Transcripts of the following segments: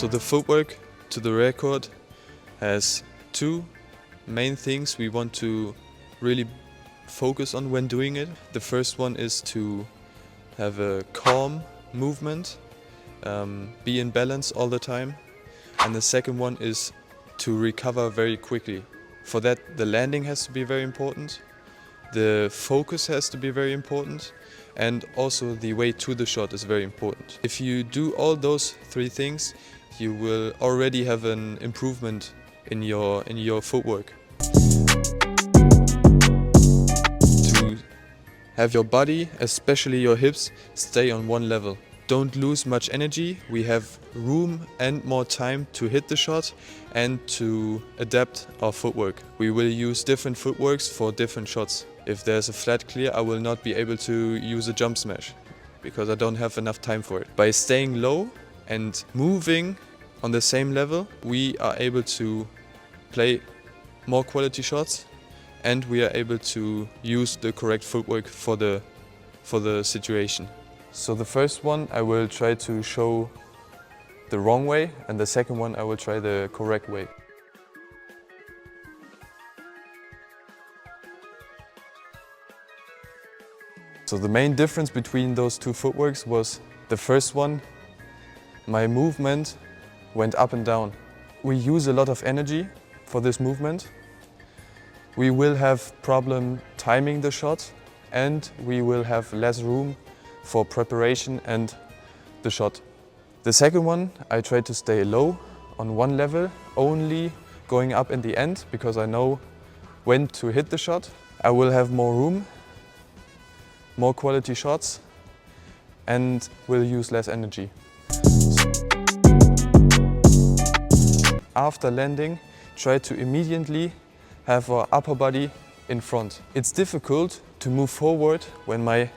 So the footwork to the record has two main things we want to really focus on when doing it. The first one is to have a calm movement, be in balance all the time. And the second one is to recover very quickly. For that, the landing has to be very important, the focus has to be very important, and also the way to the shot is very important. If you do all those three things, you will already have an improvement in your footwork. To have your body, especially your hips, stay on one level. Don't lose much energy. We have room and more time to hit the shot and to adapt our footwork. We will use different footworks for different shots. If there's a flat clear, I will not be able to use a jump smash because I don't have enough time for it. By staying low and moving on the same level, we are able to play more quality shots and we are able to use the correct footwork for the situation. So the first one I will try to show the wrong way, and the second one I will try the correct way. So the main difference between those two footworks was the first one, my movement went up and down. We use a lot of energy for this movement. We will have problem timing the shot and we will have less room for preparation and the shot. The second one, I try to stay low on one level, only going up in the end because I know when to hit the shot. I will have more room, more quality shots and will use less energy. After landing, try to immediately have our upper body in front. It's difficult to move forward when my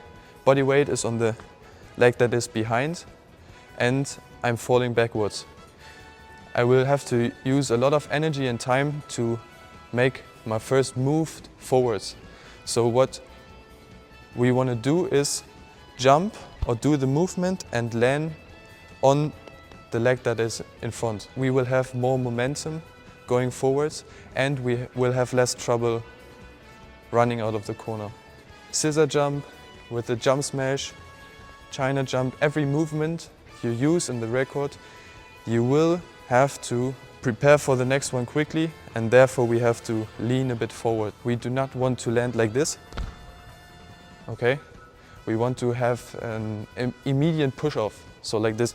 body weight is on the leg that is behind and I'm falling backwards. I will have to use a lot of energy and time to make my first move forwards. So what we want to do is jump or do the movement and land on the leg that is in front. We will have more momentum going forwards and we will have less trouble running out of the corner. Scissor jump with the jump smash, China jump, every movement you use in the record, you will have to prepare for the next one quickly and therefore we have to lean a bit forward. We do not want to land like this, okay? We want to have an immediate push-off, so like this.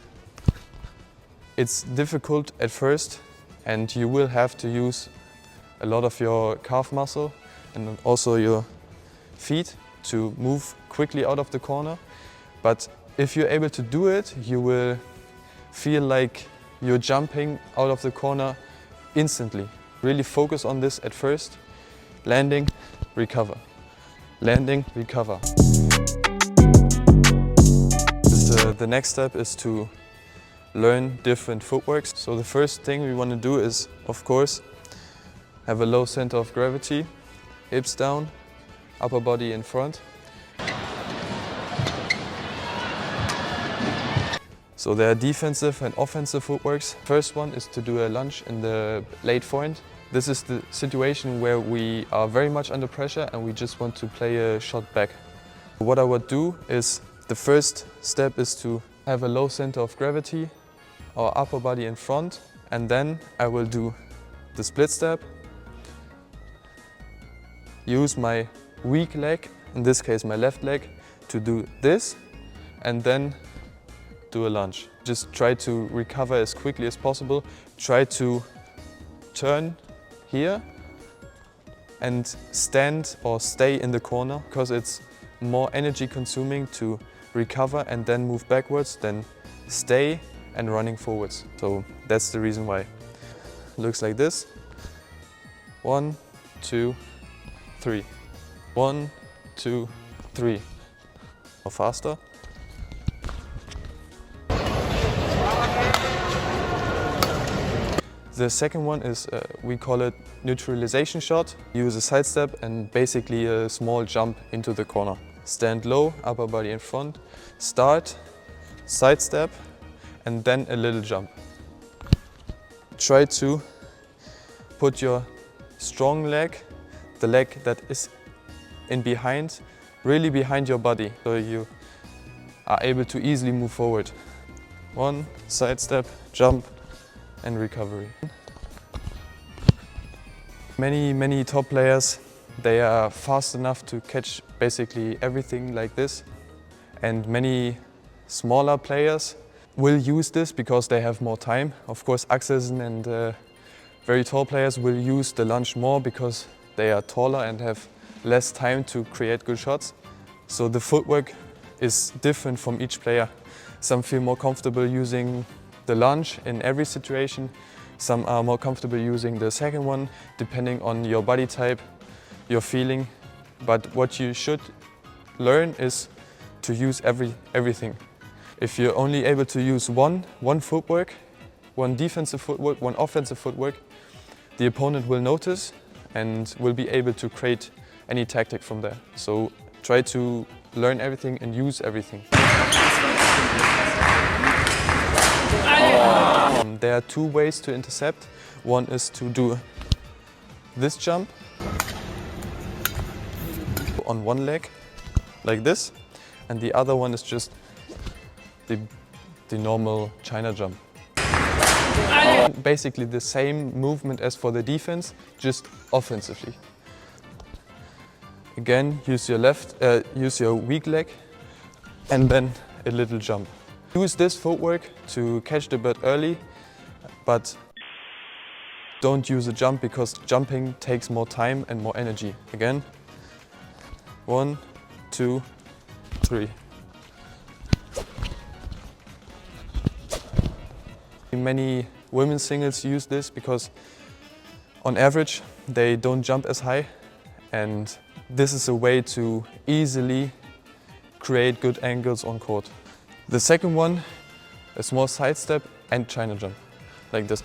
It's difficult at first and you will have to use a lot of your calf muscle and also your feet to move quickly out of the corner. But if you're able to do it, you will feel like you're jumping out of the corner instantly. Really focus on this at first. Landing, recover. Landing, recover. The next step is to learn different footworks. So the first thing we want to do is, of course, have a low center of gravity, hips down, upper body in front. So there are defensive and offensive footworks. First one is to do a lunge in the late point. This is the situation where we are very much under pressure and we just want to play a shot back. What I would do is, the first step is to have a low center of gravity, our upper body in front, and then I will do the split step, use my weak leg, in this case my left leg, to do this and then do a lunge. Just try to recover as quickly as possible. Try to turn here and stand or stay in the corner because it's more energy consuming to recover and then move backwards than stay and running forwards. So that's the reason why. Looks like this. 1, 2, 3. 1, 2, 3. Or faster. The second one is, we call it neutralization shot. Use a side step and basically a small jump into the corner. Stand low, upper body in front, start, side step, and then a little jump. try to put your strong leg, the leg that is in behind, really behind your body, so you are able to easily move forward. 1, side step, jump, and recovery. Many top players, they are fast enough to catch basically everything like this. And many smaller players will use this because they have more time. Of course, Axelsen and very tall players will use the lunge more because they are taller and have less time to create good shots. So the footwork is different from each player. Some feel more comfortable using the lunge in every situation. Some are more comfortable using the second one, depending on your body type, your feeling. But what you should learn is to use everything. If you're only able to use one footwork, one defensive footwork, one offensive footwork, the opponent will notice and will be able to create any tactic from there. So try to learn everything and use everything. There are 2 ways to intercept. One is to do this jump on one leg, like this, and the other one is just the normal China jump. Basically the same movement as for the defense, just offensively. Again, use your weak leg, and then a little jump. Use this footwork to catch the bird early, but don't use a jump because jumping takes more time and more energy. Again, 1, 2, 3. Many women's singles use this because on average they don't jump as high, and this is a way to easily create good angles on court. The second one, a small side step and China jump, like this.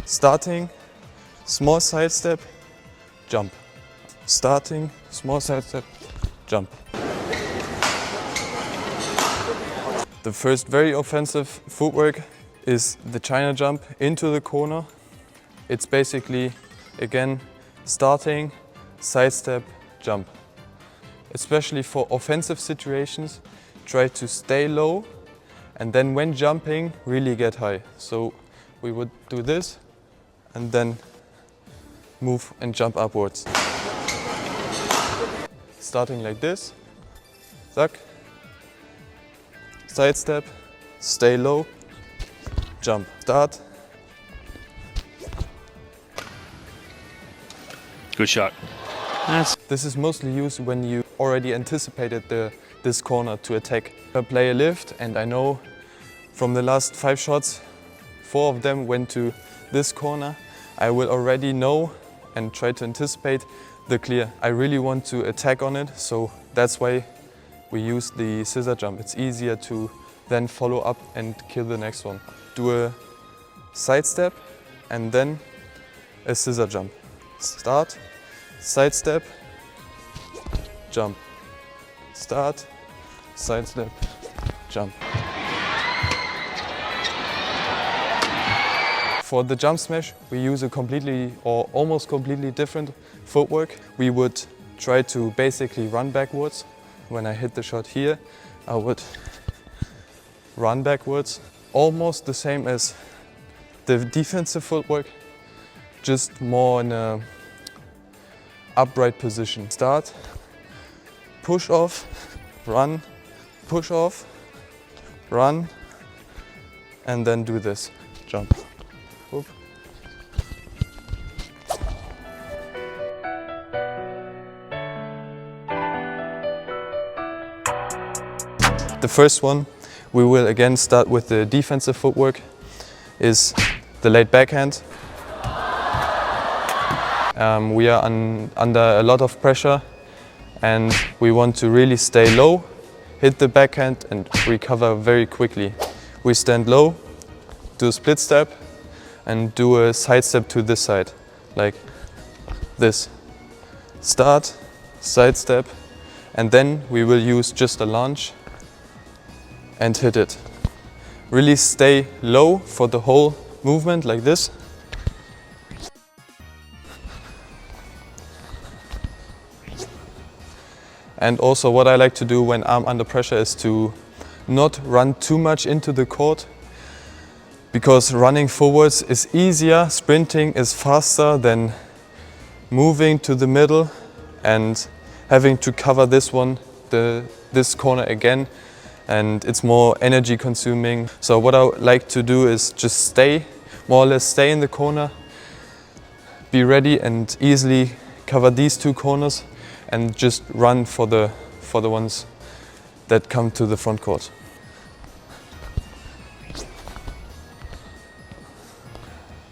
Starting, small side step, jump. Starting, small side step, jump. The first very offensive footwork is the China jump into the corner. It's basically, again, starting, side step, jump. Especially for offensive situations, try to stay low, and then when jumping, really get high. So we would do this and then move and jump upwards. Starting like this, zack, side step, stay low, jump, start. Good shot. This is mostly used when you already anticipated this corner to attack. I play a lift, and I know from the last 5 shots, 4 of them went to this corner. I will already know and try to anticipate the clear. I really want to attack on it, so that's why we use the scissor jump. It's easier to then follow up and kill the next one. Do a side step and then a scissor jump. Start, side step, jump. Start, side step, jump. For the jump smash, we use a completely or almost completely different footwork. We would try to basically run backwards. When I hit the shot here, I would run backwards. Almost the same as the defensive footwork, just more in a upright position. Start, push off, run, push off, run, and then do this, jump. Whoop. The first one, we will again start with the defensive footwork, is the late backhand. We are under a lot of pressure and we want to really stay low, hit the backhand and recover very quickly. We stand low, do a split step and do a side step to this side, like this. Start, side step, and then we will use just a lunge and hit it. Really stay low for the whole movement like this. And also what I like to do when I'm under pressure is to not run too much into the court, because running forwards is easier, sprinting is faster than moving to the middle and having to cover this corner again, and it's more energy consuming. So what I like to do is just more or less stay in the corner, be ready and easily cover these two corners and just run for the ones that come to the front court.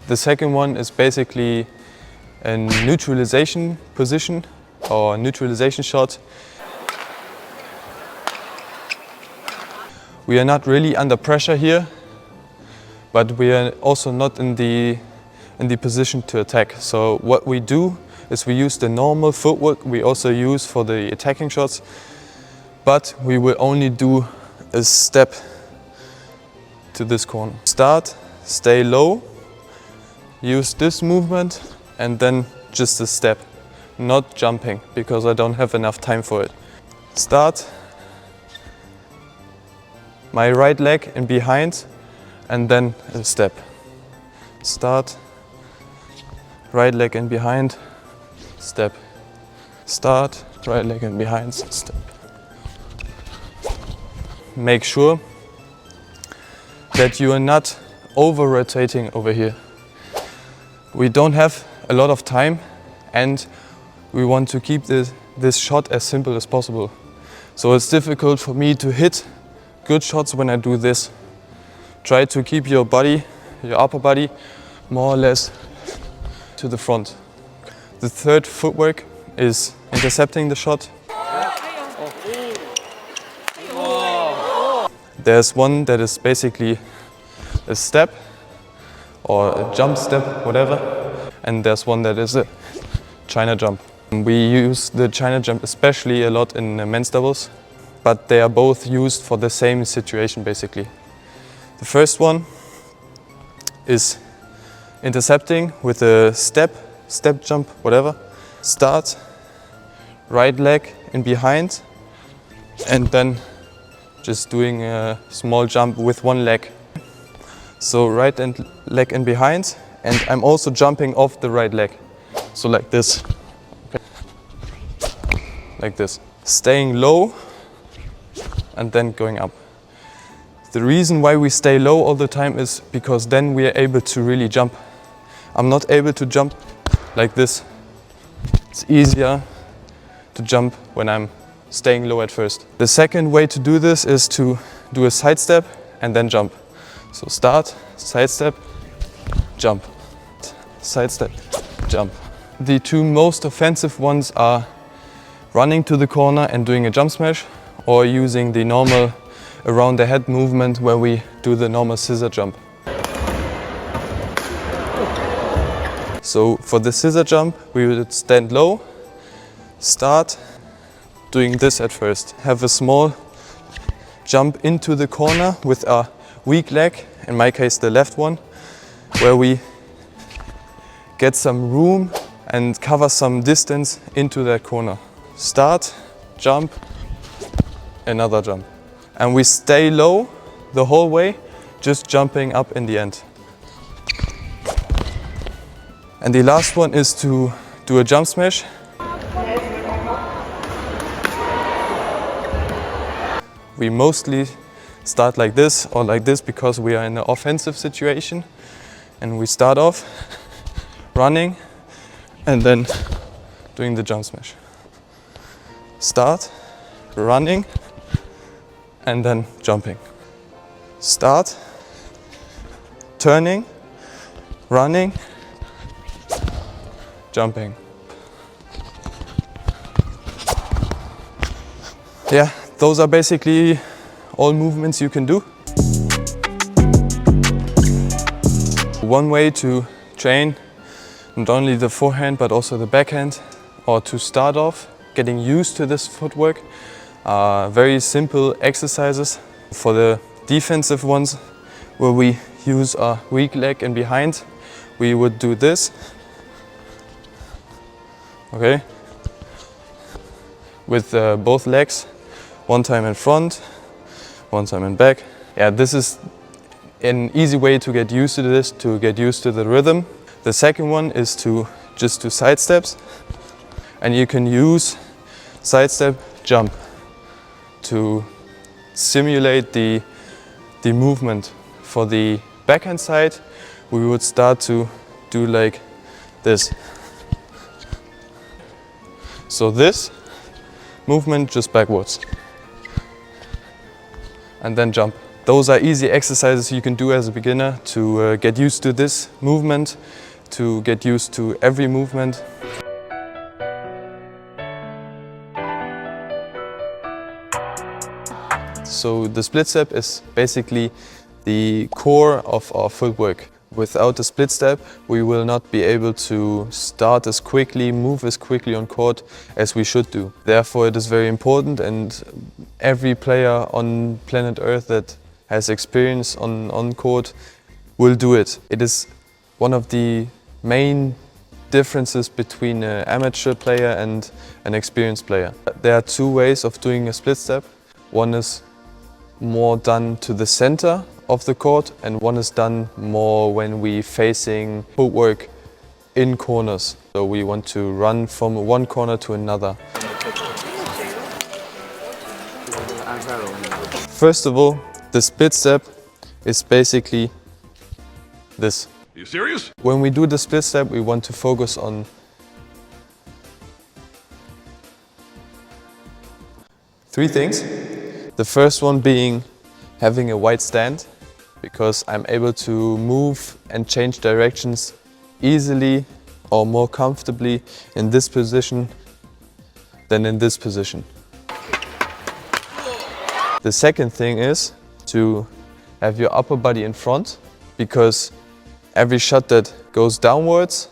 The second one is basically a neutralization position or neutralization shot. We are not really under pressure here, but we are also not in the position to attack. So what we do is we use the normal footwork we also use for the attacking shots, but we will only do a step to this corner. Start, stay low, use this movement, and then just a step, not jumping, because I don't have enough time for it. Start, my right leg in behind, and then a step. Start, right leg in behind, step. Start, right leg in behind, step. Make sure that you are not over-rotating over here. We don't have a lot of time and we want to keep this shot as simple as possible. So it's difficult for me to hit good shots when I do this. Try to keep your body, your upper body, more or less to the front. The third footwork is intercepting the shot. There's one that is basically a step or a jump step, whatever. And there's one that is a China jump. We use the China jump especially a lot in men's doubles, but they are both used for the same situation basically. The first one is intercepting with a step jump, whatever. Start, right leg in behind, and then just doing a small jump with one leg. So right leg in behind, and I'm also jumping off the right leg. So like this. Okay. Like this. Staying low and then going up. The reason why we stay low all the time is because then we are able to really jump. I'm not able to jump like this. It's easier to jump when I'm staying low at first. The second way to do this is to do a side step and then jump. So start, side step, jump. Side step, jump. The two most offensive ones are running to the corner and doing a jump smash, or using the normal around the head movement where we do the normal scissor jump. So for the scissor jump, we would stand low, start doing this at first. Have a small jump into the corner with a weak leg, in my case the left one, where we get some room and cover some distance into that corner. Start, jump, another jump. And we stay low the whole way, just jumping up in the end. And the last one is to do a jump smash. We mostly start like this or like this because we are in an offensive situation, and we start off running and then doing the jump smash. Start, running, and then jumping. Start, turning, running, jumping. Yeah, those are basically all movements you can do. One way to train not only the forehand but also the backhand, or to start off getting used to this footwork, are very simple exercises. For the defensive ones, where we use our weak leg in behind, we would do this. Okay? With both legs, one time in front, one time in back. Yeah, this is an easy way to get used to this, to get used to the rhythm. The second one is to just do side steps, and you can use side step, jump to simulate the movement. For the backhand side, we would start to do like this. So this movement just backwards. And then jump. Those are easy exercises you can do as a beginner to get used to this movement, to get used to every movement. So the split step is basically the core of our footwork. Without the split step, we will not be able to start as quickly, move as quickly on court as we should do. Therefore, it is very important, and every player on planet Earth that has experience on court will do it. It is one of the main differences between an amateur player and an experienced player. There are two ways of doing a split step. One is more done to the center of the court, and one is done more when we facing footwork in corners. So we want to run from one corner to another. First of all, the split step is basically this. Are you serious? When we do the split step, we want to focus on three things. The first one being having a wide stand, because I'm able to move and change directions easily or more comfortably in this position than in this position. The second thing is to have your upper body in front, because every shot that goes downwards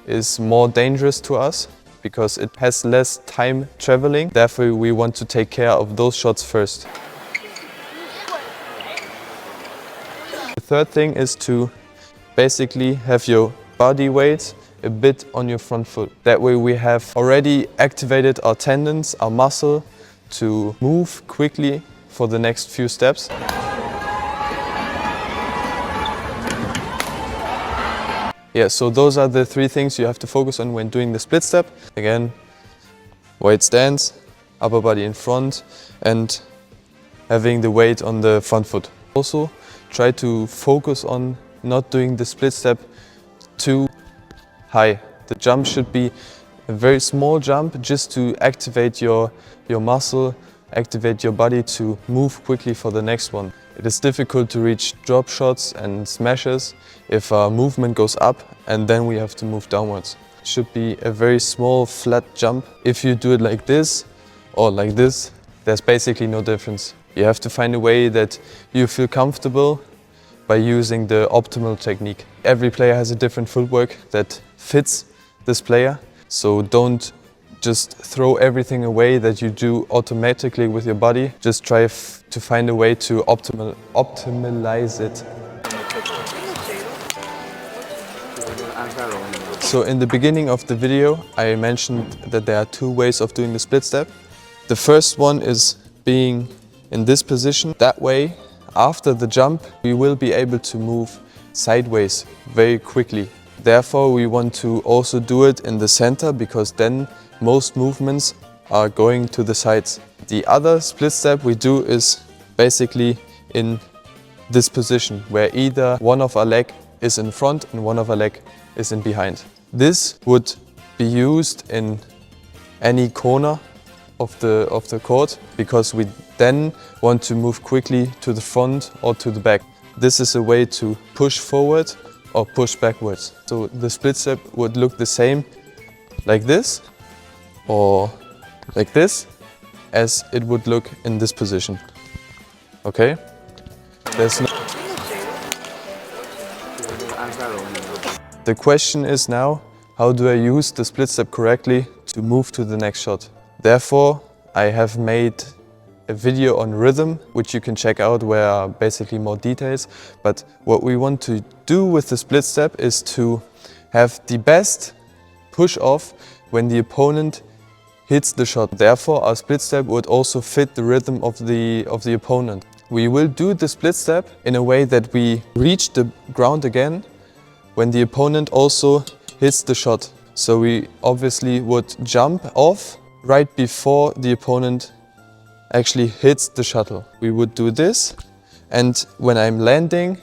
is more dangerous to us, because it has less time traveling. Therefore, we want to take care of those shots first. The third thing is to basically have your body weight a bit on your front foot. That way we have already activated our tendons, our muscle, to move quickly for the next few steps. Yeah, so those are the three things you have to focus on when doing the split step. Again, wide stance, upper body in front, and having the weight on the front foot. Also, try to focus on not doing the split step too high. The jump should be a very small jump, just to activate your muscle, activate your body to move quickly for the next one. It is difficult to reach drop shots and smashes if our movement goes up and then we have to move downwards. It should be a very small flat jump. If you do it like this or like this, there's basically no difference. You have to find a way that you feel comfortable by using the optimal technique. Every player has a different footwork that fits this player, so don't just throw everything away that you do automatically with your body. Just try to find a way to optimize it. So in the beginning of the video, I mentioned that there are two ways of doing the split step. The first one is being in this position. That way, after the jump, we will be able to move sideways very quickly. Therefore, we want to also do it in the center, because then most movements are going to the sides. The other split step we do is basically in this position, where either one of our leg is in front and one of our leg is in behind. This would be used in any corner of the court, because we then want to move quickly to the front or to the back. This is a way to push forward or push backwards. So the split step would look the same like this or like this as it would look in this position. Okay? There's no... The question is now, how do I use the split step correctly to move to the next shot? Therefore, I have made a video on rhythm, which you can check out, where are basically more details. But what we want to do with the split step is to have the best push off when the opponent hits the shot. Therefore, our split step would also fit the rhythm of the opponent. We will do the split step in a way that we reach the ground again when the opponent also hits the shot. So we obviously would jump off right before the opponent actually hits the shuttle. We would do this, and when I'm landing,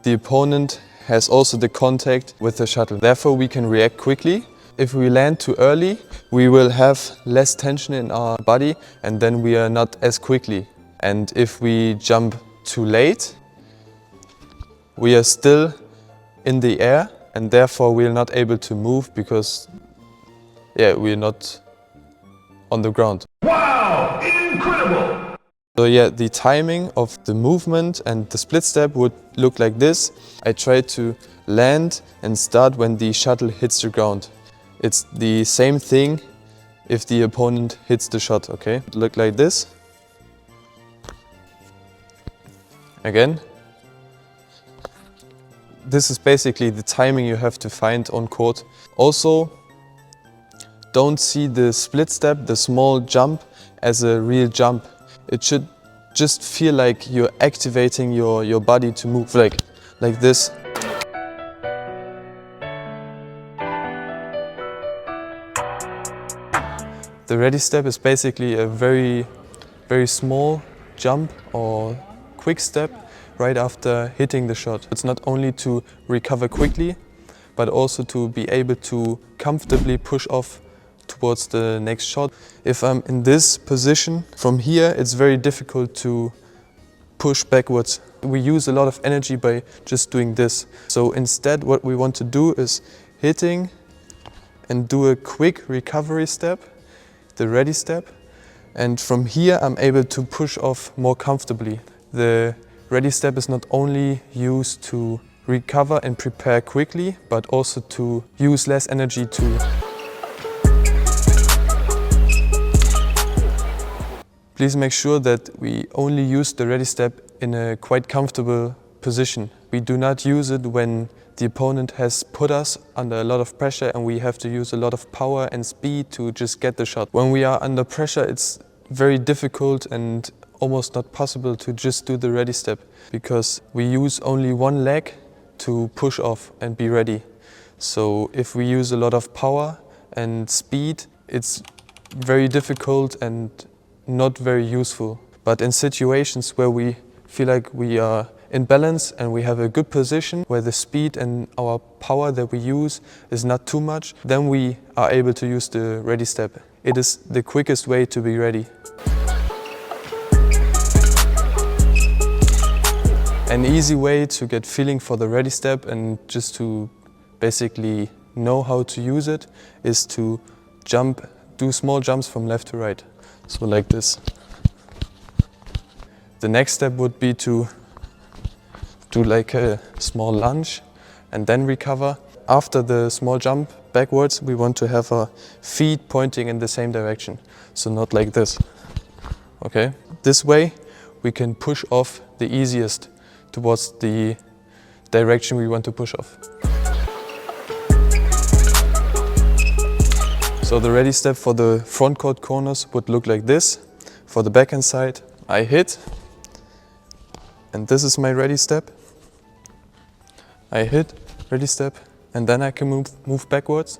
the opponent has also the contact with the shuttle. Therefore, we can react quickly. If we land too early, we will have less tension in our body, and then we are not as quickly. And if we jump too late, we are still in the air, and therefore we are not able to move because we are not on the ground. Wow, incredible! So the timing of the movement and the split step would look like this. I try to land and start when the shuttle hits the ground. It's the same thing if the opponent hits the shot, okay? Look like this. Again. This is basically the timing you have to find on court. Also, don't see the split step, the small jump, as a real jump. It should just feel like you're activating your body to move like this. The ready step is basically a very small jump or quick step right after hitting the shot. It's not only to recover quickly, but also to be able to comfortably push off towards the next shot. If I'm in this position, from here it's very difficult to push backwards. We use a lot of energy by just doing this. So instead what we want to do is hitting and do a quick recovery step, the ready step, and from here I'm able to push off more comfortably. The ready step is not only used to recover and prepare quickly, but also to use less energy to Please make sure that we only use the ready step in a quite comfortable position. We do not use it when the opponent has put us under a lot of pressure and we have to use a lot of power and speed to just get the shot. When we are under pressure, it's very difficult and almost not possible to just do the ready step because we use only one leg to push off and be ready. So if we use a lot of power and speed, it's very difficult and not very useful. But in situations where we feel like we are in balance and we have a good position, where the speed and our power that we use is not too much, then we are able to use the ready step. It is the quickest way to be ready. An easy way to get feeling for the ready step and just to basically know how to use it is to do small jumps from left to right. So like this. The next step would be to do like a small lunge and then recover. After the small jump backwards, we want to have our feet pointing in the same direction. So not like this. Okay? This way we can push off the easiest towards the direction we want to push off. So the ready step for the front court corners would look like this. For the backhand side, I hit, and this is my ready step. I hit, ready step, and then I can move backwards.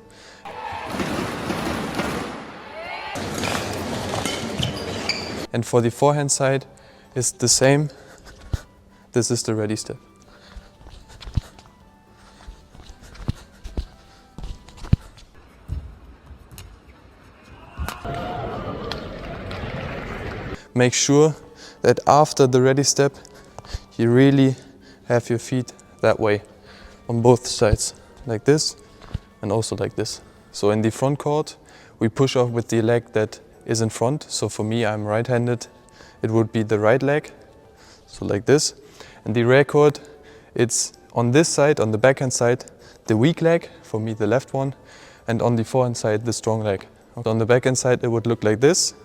And for the forehand side, it's the same. This is the ready step. Make sure that after the ready step, you really have your feet that way on both sides, like this and also like this. So in the front court, we push off with the leg that is in front. So for me, I'm right-handed. It would be the right leg, so like this. And the rear court, it's on this side, on the backhand side, the weak leg, for me the left one, and on the forehand side, the strong leg. On the backhand side, it would look like this.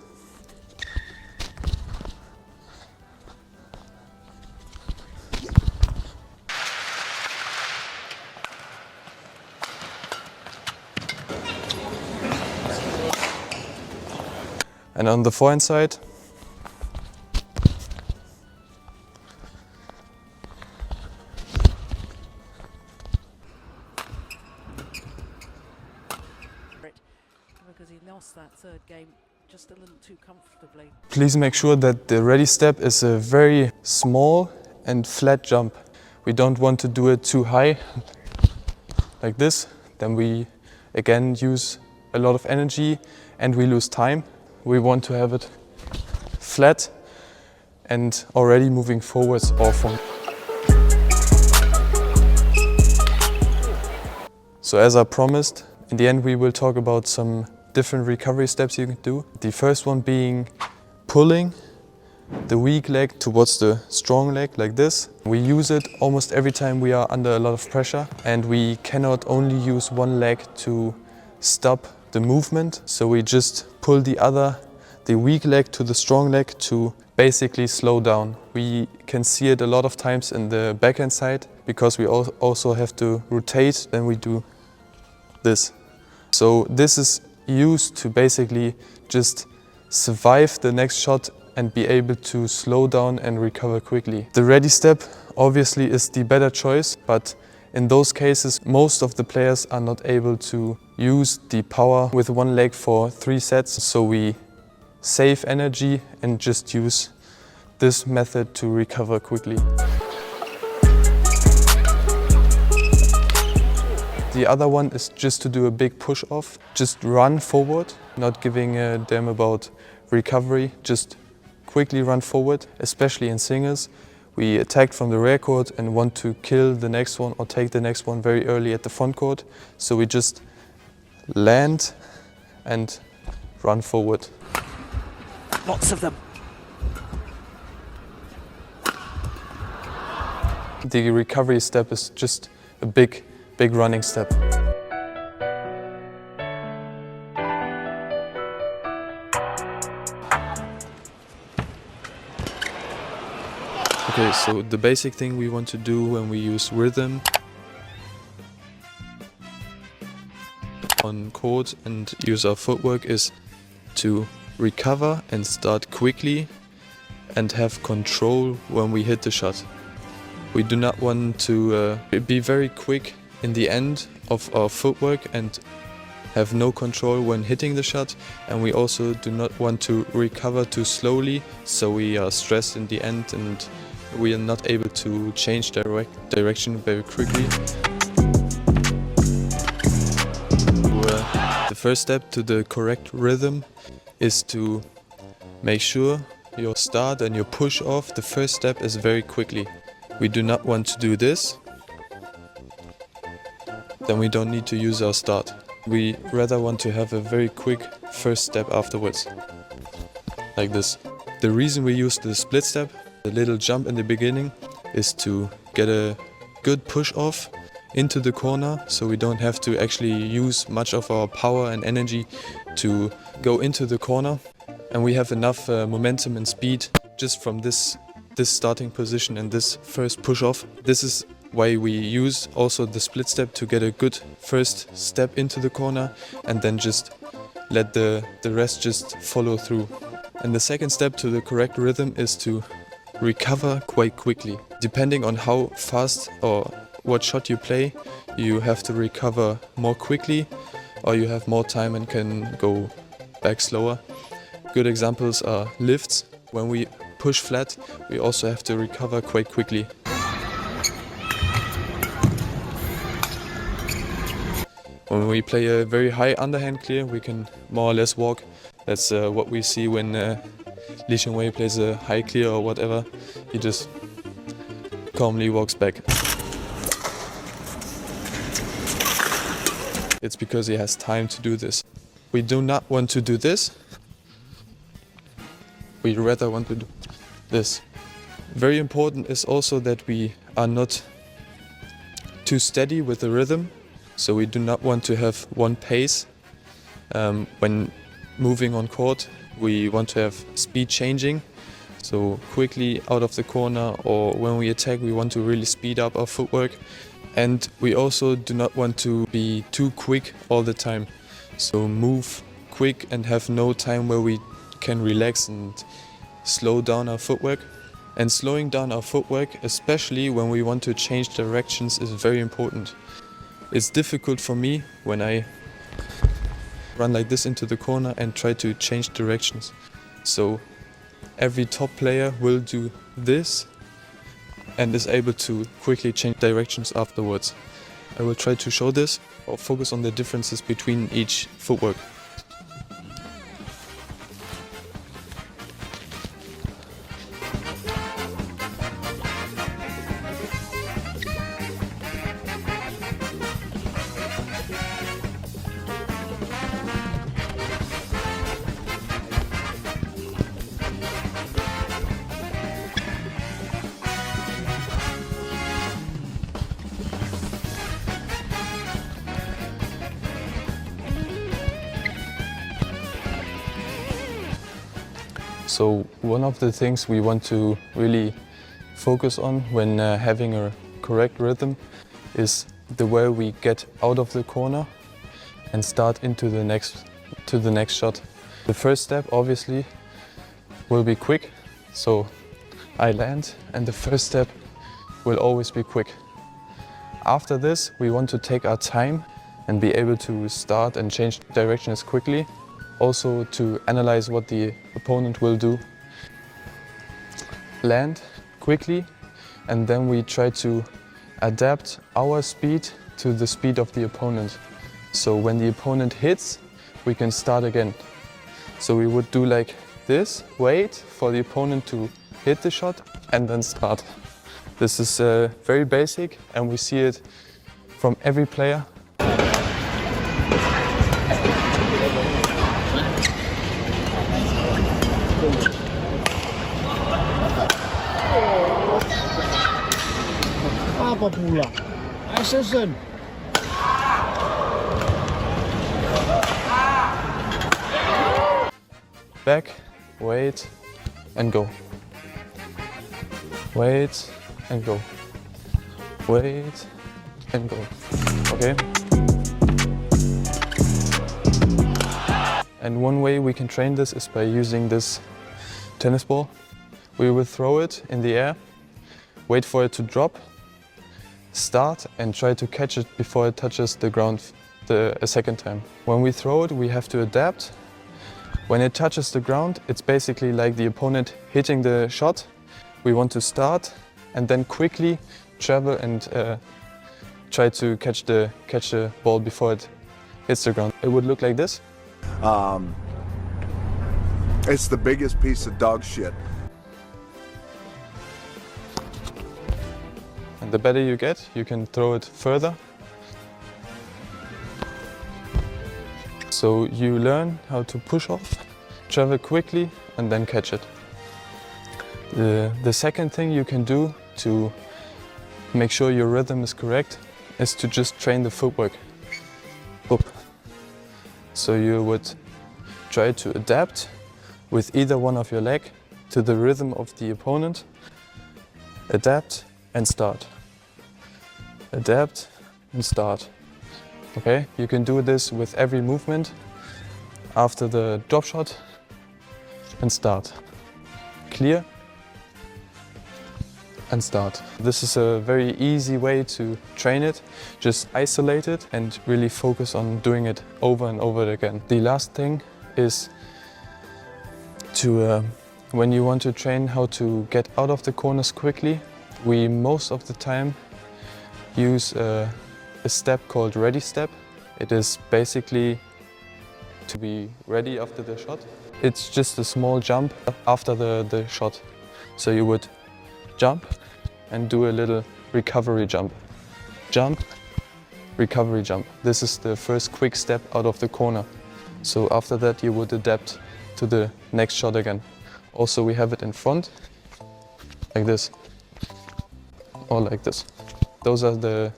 And on the forehand side, because he lost that third game just a little too comfortably. please make sure that the ready step is a very small and flat jump. We don't want to do it too high, like this. Then we again use a lot of energy and we lose time. We want to have it flat and already moving forwards or forward. So as I promised, in the end we will talk about some different recovery steps you can do. The first one being pulling the weak leg towards the strong leg, like this. We use it almost every time we are under a lot of pressure, and we cannot only use one leg to stop the movement. So we just pull the weak leg to the strong leg to basically slow down. We can see it a lot of times in the backhand side because we also have to rotate, then we do this. So this is used to basically just survive the next shot and be able to slow down and recover quickly. The ready step obviously is the better choice, but in those cases most of the players are not able to use the power with one leg for 3 sets, so we save energy and just use this method to recover quickly. The other one is just to do a big push off. Just run forward, not giving a damn about recovery, just quickly run forward, especially in singles. We attack from the rear court and want to kill the next one or take the next one very early at the front court. So we just land and run forward. Lots of them. The recovery step is just a big running step. Okay, so the basic thing we want to do when we use rhythm on court and use our footwork is to recover and start quickly and have control when we hit the shot. We do not want to be very quick in the end of our footwork and have no control when hitting the shot, and we also do not want to recover too slowly, so we are stressed in the end and we are not able to change direction very quickly. The first step to the correct rhythm is to make sure your start and your push off, the first step is very quickly. We do not want to do this, then we don't need to use our start. We rather want to have a very quick first step afterwards, like this. The reason we use the split step, the little jump in the beginning, is to get a good push off into the corner, so we don't have to actually use much of our power and energy to go into the corner, and we have enough momentum and speed just from this starting position and this first push off. This is why we use also the split step, to get a good first step into the corner and then just let the rest just follow through. And the second step to the correct rhythm is to recover quite quickly. Depending on how fast or what shot you play, you have to recover more quickly or you have more time and can go back slower. Good examples are lifts. When we push flat, we also have to recover quite quickly. When we play a very high underhand clear, we can more or less walk. That's what we see when Lee Chong-wei plays a high clear or whatever. He just calmly walks back. It's because he has time to do this. We do not want to do this. We rather want to do this. Very important is also that we are not too steady with the rhythm. So we do not want to have one pace. When moving on court, we want to have speed changing. So quickly out of the corner, or when we attack, we want to really speed up our footwork. And we also do not want to be too quick all the time. So move quick and have no time where we can relax and slow down our footwork. And slowing down our footwork, especially when we want to change directions, is very important. It's difficult for me when I run like this into the corner and try to change directions. So every top player will do this and is able to quickly change directions afterwards. I will try to show this or focus on the differences between each footwork. So one of the things we want to really focus on when having a correct rhythm is the way we get out of the corner and start into the next shot. The first step obviously will be quick, so I land and the first step will always be quick. After this we want to take our time and be able to start and change directions quickly. Also to analyze what the opponent will do. Land quickly, and then we try to adapt our speed to the speed of the opponent. So when the opponent hits, we can start again. So we would do like this, wait for the opponent to hit the shot and then start. This is very basic and we see it from every player. Apa pula? Scissor. Back, wait and go. Wait and go. Wait and go. Okay? And one way we can train this is by using this tennis ball. We will throw it in the air, wait for it to drop, start and try to catch it before it touches the ground a second time. When we throw it, we have to adapt. When it touches the ground, it's basically like the opponent hitting the shot. We want to start and then quickly travel and try to catch the ball before it hits the ground. It would look like this. It's the biggest piece of dog shit. And the better you get, you can throw it further. So you learn how to push off, travel quickly and then catch it. The second thing you can do to make sure your rhythm is correct is to just train the footwork. Boop. So you would try to adapt with either one of your leg to the rhythm of the opponent. Adapt and start. Adapt and start. Okay, you can do this with every movement after the drop shot and start. Clear and start. This is a very easy way to train it. Just isolate it and really focus on doing it over and over again. The last thing is to, when you want to train how to get out of the corners quickly, we most of the time use a step called ready step. It is basically to be ready after the shot. It's just a small jump after the shot. So you would jump and do a little recovery jump. Jump, recovery jump. This is the first quick step out of the corner. So after that you would adapt to the next shot again. Also we have it in front, like this, or like this. Those are the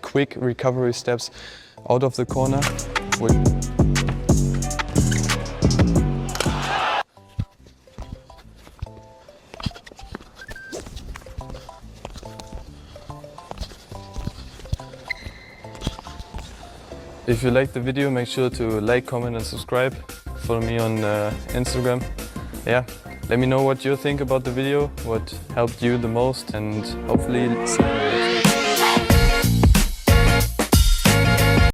quick recovery steps out of the corner. If you liked the video, make sure to like, comment and subscribe. Follow me on Instagram. yeah, let me know what you think about the video, what helped you the most, and hopefully see you next time.